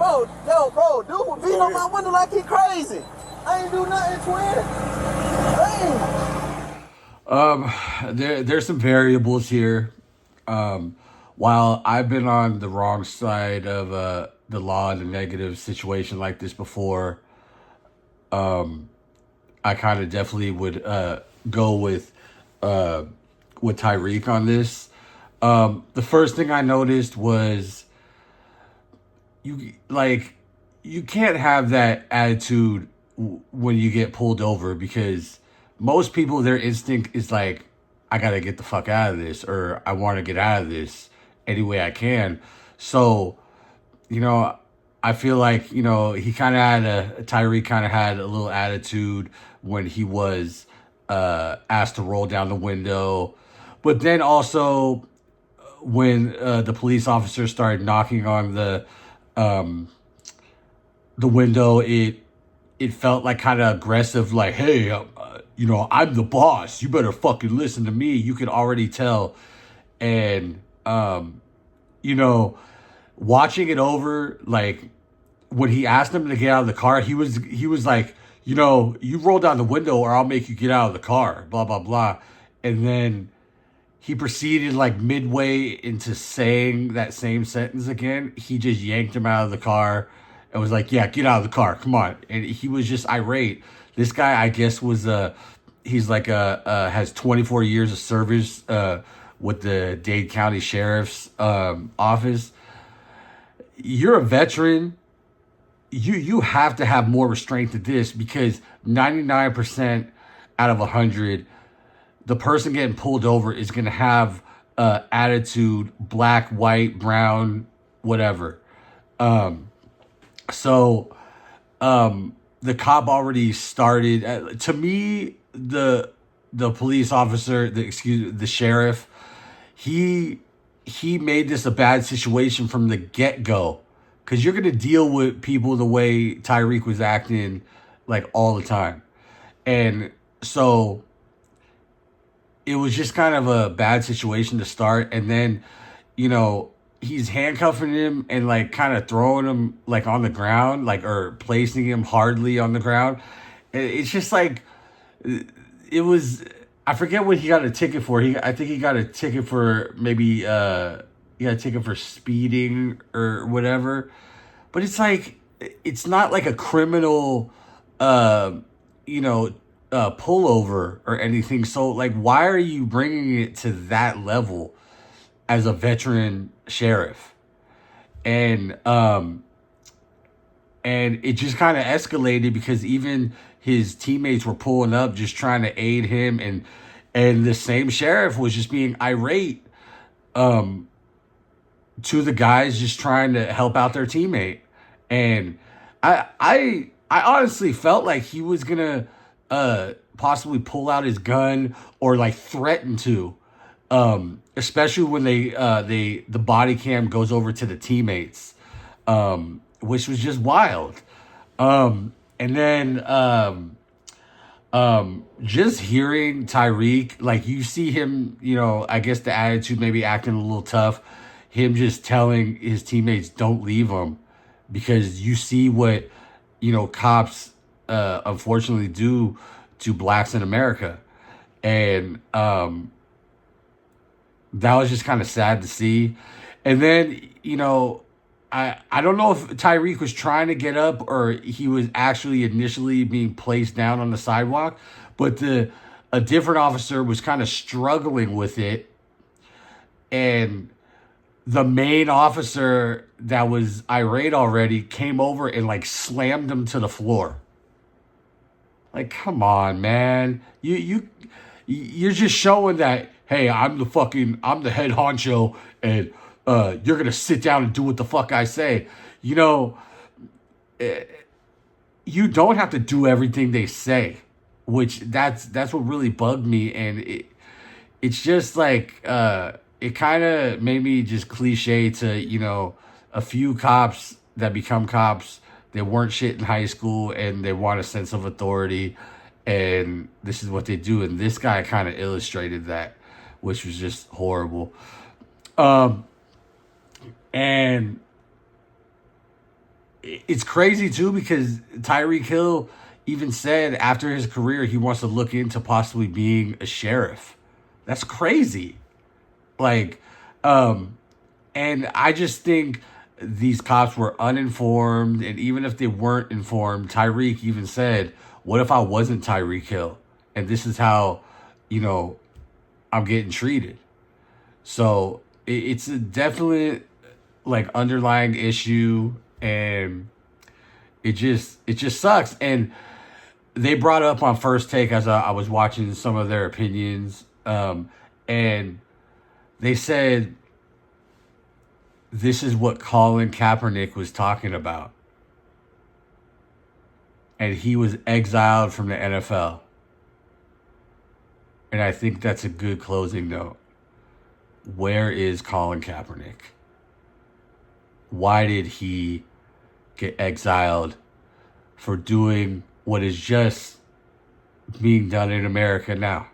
Bro, dude was beating on my window like he crazy. I ain't do nothing, twin. There's some variables here. While I've been on the wrong side of the law in a negative situation like this before, I kind of definitely would go with Tyreek on this. The first thing I noticed was you you can't have that attitude when you get pulled over, because most people, their instinct is like, I gotta get the fuck out of this, or I want to get out of this any way I can. So, you know, I feel like, he kind of had Tyreek kind of had a little attitude when he was asked to roll down the window. But then also when the police officer started knocking on um, the window, it felt like kind of aggressive, like, hey, I'm the boss. You better fucking listen to me. You could already tell. And, you know, watching it over, like, when he asked him to get out of the car, he was like, you roll down the window or I'll make you get out of the car, blah, blah, blah. And then he proceeded, like, midway into saying that same sentence again, he just yanked him out of the car and was like, yeah, get out of the car, come on. And he was just irate. This guy, I guess, was he's like has 24 years of service with the Dade County Sheriff's office. You're a veteran. You have to have more restraint to this, because 99% out of 100, the person getting pulled over is going to have attitude, black, white, brown, whatever. So the cop already started. To me, the police officer, the sheriff, he made this a bad situation from the get go, because you're gonna deal with people the way Tyreek was acting, like, all the time, and so it was just kind of a bad situation to start. And then, he's handcuffing him and, like, kind of throwing him, like, on the ground, like, or placing him hardly on the ground. It's just like, it was, I forget what he got a ticket for. I think he got a ticket for maybe, he got a ticket for speeding or whatever. But it's like, it's not like a criminal, you know, pullover or anything. So, like, why are you bringing it to that level as a veteran sheriff? And it just kind of escalated, because even his teammates were pulling up just trying to aid him, and the same sheriff was just being irate to the guys just trying to help out their teammate. And I honestly felt like he was gonna possibly pull out his gun or, like, threaten to, especially when the body cam goes over to the teammates, which was just wild. And then just hearing Tyreek, like, you see him, I guess the attitude maybe acting a little tough, him just telling his teammates, don't leave him, because you see what, cops unfortunately do to blacks in America. And that was just kind of sad to see. And then, I don't know if Tyreek was trying to get up or he was actually initially being placed down on the sidewalk, but a different officer was kind of struggling with it, and the main officer that was irate already came over and, like, slammed him to the floor. Like, come on, man. You're just showing that, hey, I'm the head honcho, and you're gonna sit down and do what the fuck I say. You don't have to do everything they say, which that's what really bugged me. And it's just like, it kind of made me just cliche to, a few cops that become cops. They weren't shit in high school and they want a sense of authority, and this is what they do. And this guy kind of illustrated that, which was just horrible. And it's crazy too because Tyreek Hill even said after his career he wants to look into possibly being a sheriff. That's crazy. Like, and I just think these cops were uninformed, and even if they weren't informed, Tyreek even said, "What if I wasn't Tyreek Hill, and this is how, you know, I'm getting treated?" So it's a definite like underlying issue, and it just sucks. And they brought up on First Take as I was watching some of their opinions, and they said this is what Colin Kaepernick was talking about, and he was exiled from the NFL. And I think that's a good closing note. Where is Colin Kaepernick? Why did he get exiled for doing what is just being done in America now?